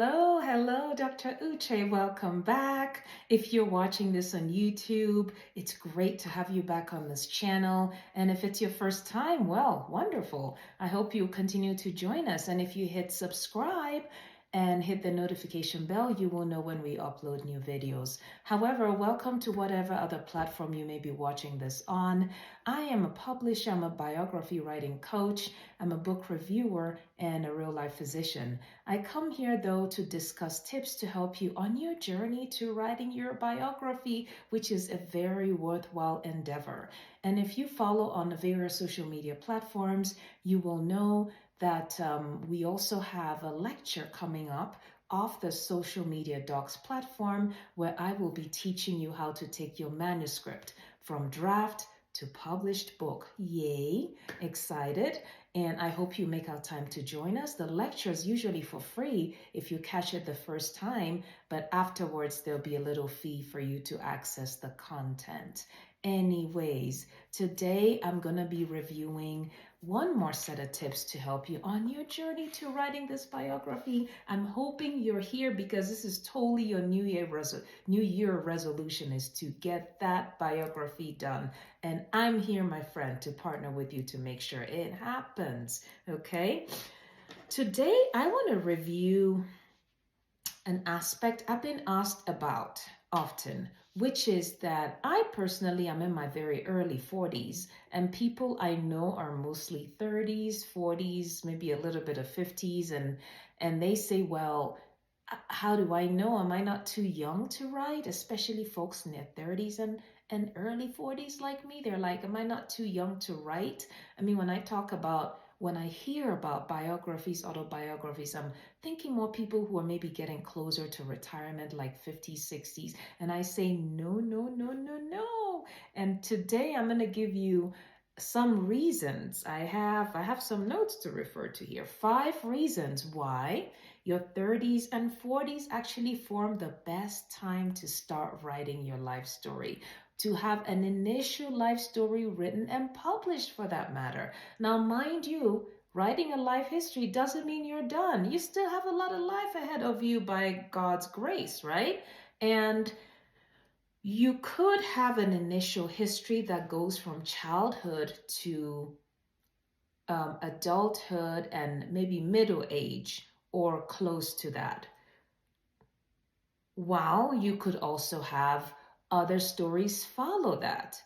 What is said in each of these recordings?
Hello, Dr. Uche. Welcome back. If you're watching this on YouTube, it's great to have you back on this channel. And if it's your first time, well, wonderful. I hope you continue to join us. And if you hit subscribe and hit the notification bell, you will know when we upload new videos. However, welcome to whatever other platform you may be watching this on. I am a publisher, I'm a biography writing coach, I'm a book reviewer, and a real life physician. I come here though to discuss tips to help you on your journey to writing your biography, which is a very worthwhile endeavor. And if you follow on the various social media platforms, you will know that we also have a lecture coming up off the social media docs platform where I will be teaching you how to take your manuscript from draft to published book. Yay, excited. And I hope you make out time to join us. The lecture is usually for free if you catch it the first time, but afterwards there'll be a little fee for you to access the content. Anyways, today I'm going to be reviewing one more set of tips to help you on your journey to writing this biography. I'm hoping you're here because this is totally your New Year resolution is to get that biography done. And I'm here, my friend, to partner with you to make sure it happens. Okay? Today, I want to review an aspect I've been asked about often, which is that I personally am in my very early 40s, and people I know are mostly 30s, 40s, maybe a little bit of 50s, and they say, well, how do I know? Am I not too young to write? Especially folks in their 30s and early 40s like me. They're like, am I not too young to write? I mean, when I hear about biographies, autobiographies, I'm thinking more people who are maybe getting closer to retirement, like 50s, 60s. And I say, no, no, no, no, no. And today I'm going to give you some reasons. I have some notes to refer to here. 5 reasons why your 30s and 40s actually form the best time to start writing your life story, to have an initial life story written and published for that matter. Now, mind you, writing a life history doesn't mean you're done. You still have a lot of life ahead of you by God's grace, right? And you could have an initial history that goes from childhood to adulthood and maybe middle age or close to that. While you could also have other stories follow that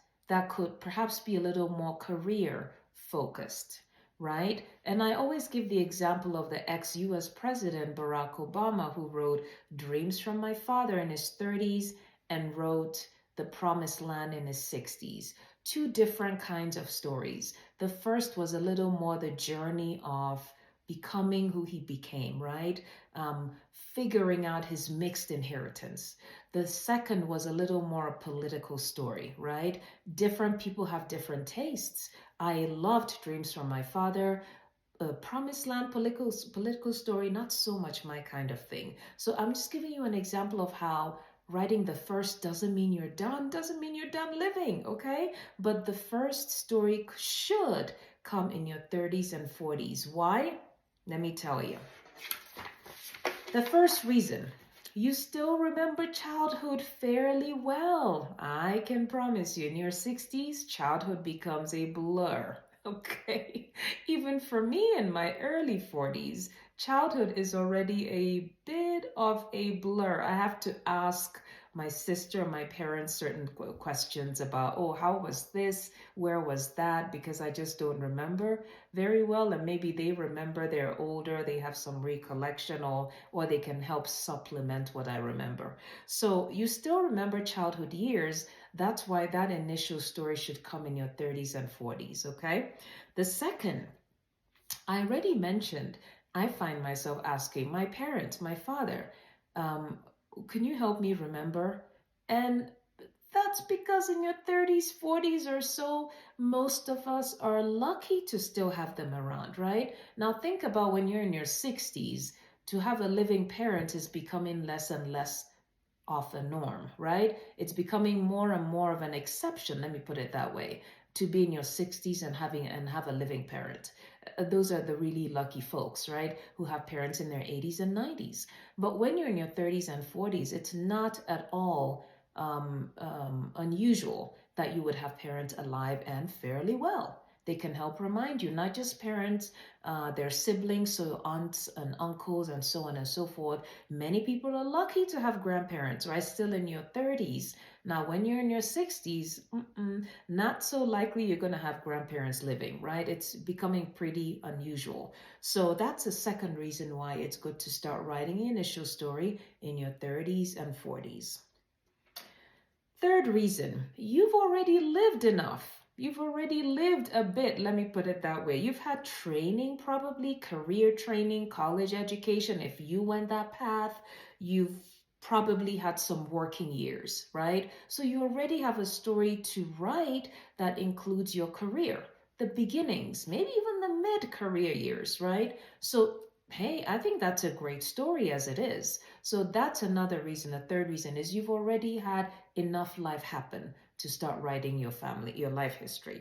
could perhaps be a little more career focused, right? And I always give the example of the ex-US President Barack Obama, who wrote Dreams from My Father in his 30s and wrote The Promised Land in his 60s. 2 different kinds of stories. The first was a little more the journey of becoming who he became, right? Figuring out his mixed inheritance. The second was a little more a political story, right? Different people have different tastes. I loved Dreams from My Father. Promised Land political story, not so much my kind of thing. So I'm just giving you an example of how writing the first doesn't mean you're done, doesn't mean you're done living, okay? But the first story should come in your 30s and 40s. Why? Let me tell you. The first reason, you still remember childhood fairly well. I can promise you, in your 60s, childhood becomes a blur, okay? Even for me in my early 40s, childhood is already a bit of a blur. I have to ask my sister, my parents, certain questions about, oh, how was this? Where was that? Because I just don't remember very well. And maybe they remember, they're older, they have some recollection, or they can help supplement what I remember. So you still remember childhood years. That's why that initial story should come in your 30s and 40s, okay? The second, I already mentioned, I find myself asking my parents, my father, can you help me remember? And that's because in your 30s, 40s or so, most of us are lucky to still have them around, right? Now think about when you're in your 60s, to have a living parent is becoming less and less of the norm, right? It's becoming more and more of an exception, let me put it that way. to be in your 60s and have a living parent. Those are the really lucky folks, right? Who have parents in their 80s and 90s. But when you're in your 30s and 40s, it's not at all unusual that you would have parents alive and fairly well. They can help remind you, not just parents, their siblings, so aunts and uncles, and so on and so forth. Many people are lucky to have grandparents, right? Still in your 30s. Now, when you're in your 60s, not so likely you're going to have grandparents living, right? It's becoming pretty unusual. So that's a second reason why it's good to start writing the initial story in your 30s and 40s. Third reason, you've already lived enough. You've already lived a bit, let me put it that way. You've had training, probably career training, college education. If you went that path, you've probably had some working years, right? So you already have a story to write that includes your career, the beginnings, maybe even the mid-career years, right? So, hey, I think that's a great story as it is. So that's another reason. The third reason is you've already had enough life happen to start writing your life history.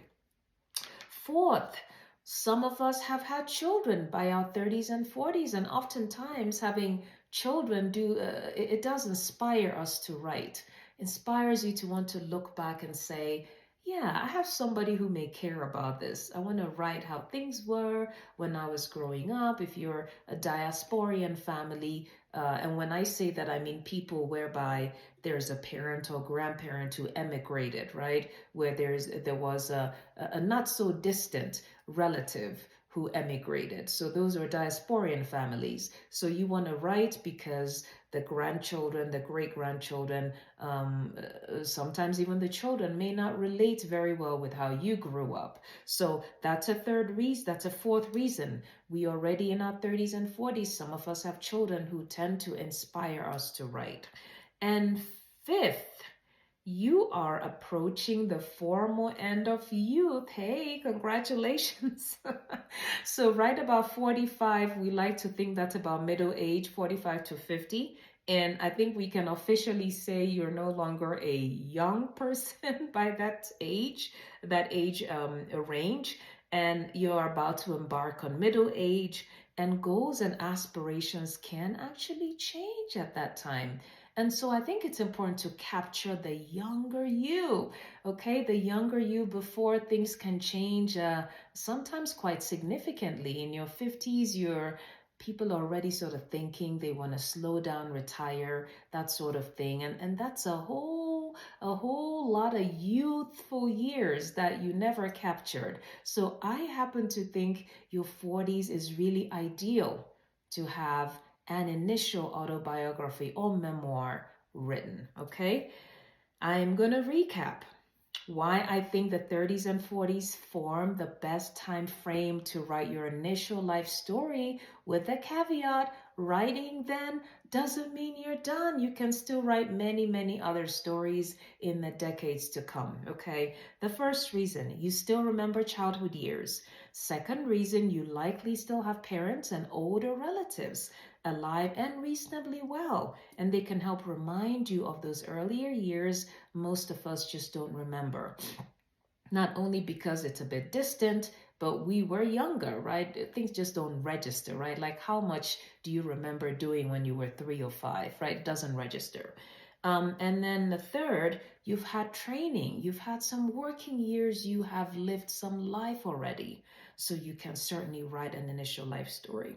Fourth, some of us have had children by our 30s and 40s, and oftentimes having children it does inspire us to write. Inspires you to want to look back and say, yeah, I have somebody who may care about this. I want to write how things were when I was growing up. If you're a diasporian family, and when I say that, I mean people whereby there's a parent or grandparent who emigrated, right? Where there was a not so distant relative who emigrated. So those are diasporian families. So you want to write because the grandchildren, the great grandchildren, sometimes even the children may not relate very well with how you grew up. So that's a third reason. That's a fourth reason. We already in our 30s and 40s, some of us have children who tend to inspire us to write. And fifth, you are approaching the formal end of youth. Hey, congratulations. So right about 45, we like to think that's about middle age, 45 to 50. And I think we can officially say you're no longer a young person by that age range. And you're about to embark on middle age, and goals and aspirations can actually change at that time. And so I think it's important to capture the younger you, okay? The younger you before things can change, sometimes quite significantly. In your 50s, people are already sort of thinking they want to slow down, retire, that sort of thing. And that's a whole lot of youthful years that you never captured. So I happen to think your 40s is really ideal to have an initial autobiography or memoir written, okay? I'm going to recap why I think the 30s and 40s form the best time frame to write your initial life story, with the caveat, writing then doesn't mean you're done. You can still write many, many other stories in the decades to come, okay? The first reason, you still remember childhood years. Second reason, you likely still have parents and older relatives alive and reasonably well, and they can help remind you of those earlier years most of us just don't remember. Not only because it's a bit distant, but we were younger, right? Things just don't register, right? Like how much do you remember doing when you were 3 or 5, right? It doesn't register. And then the third, you've had training, you've had some working years, you have lived some life already. So you can certainly write an initial life story.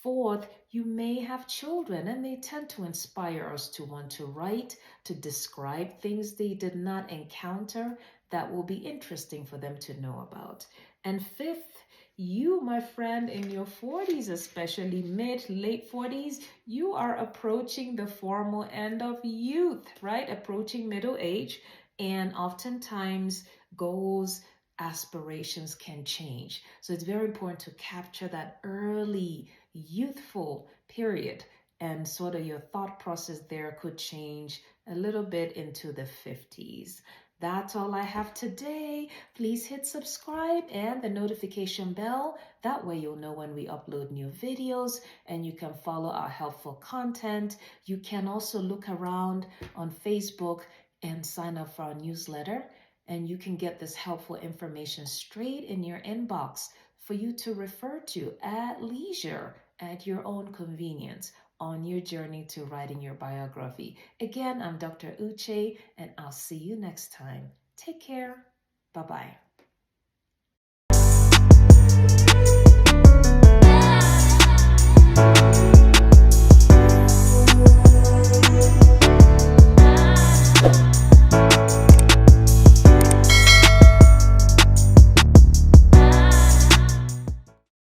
Fourth, you may have children, and they tend to inspire us to want to write, to describe things they did not encounter that will be interesting for them to know about. And fifth, you, my friend, in your 40s, especially late 40s, you are approaching the formal end of youth, right? Approaching middle age, and oftentimes goals, aspirations can change. So it's very important to capture that early youthful period, and sort of your thought process there could change a little bit into the 50s. That's all I have today. Please hit subscribe and the notification bell. That way you'll know when we upload new videos, and you can follow our helpful content. You can also look around on Facebook and sign up for our newsletter. And you can get this helpful information straight in your inbox for you to refer to at leisure at your own convenience on your journey to writing your biography. Again, I'm Dr. Uche, and I'll see you next time. Take care. Bye bye.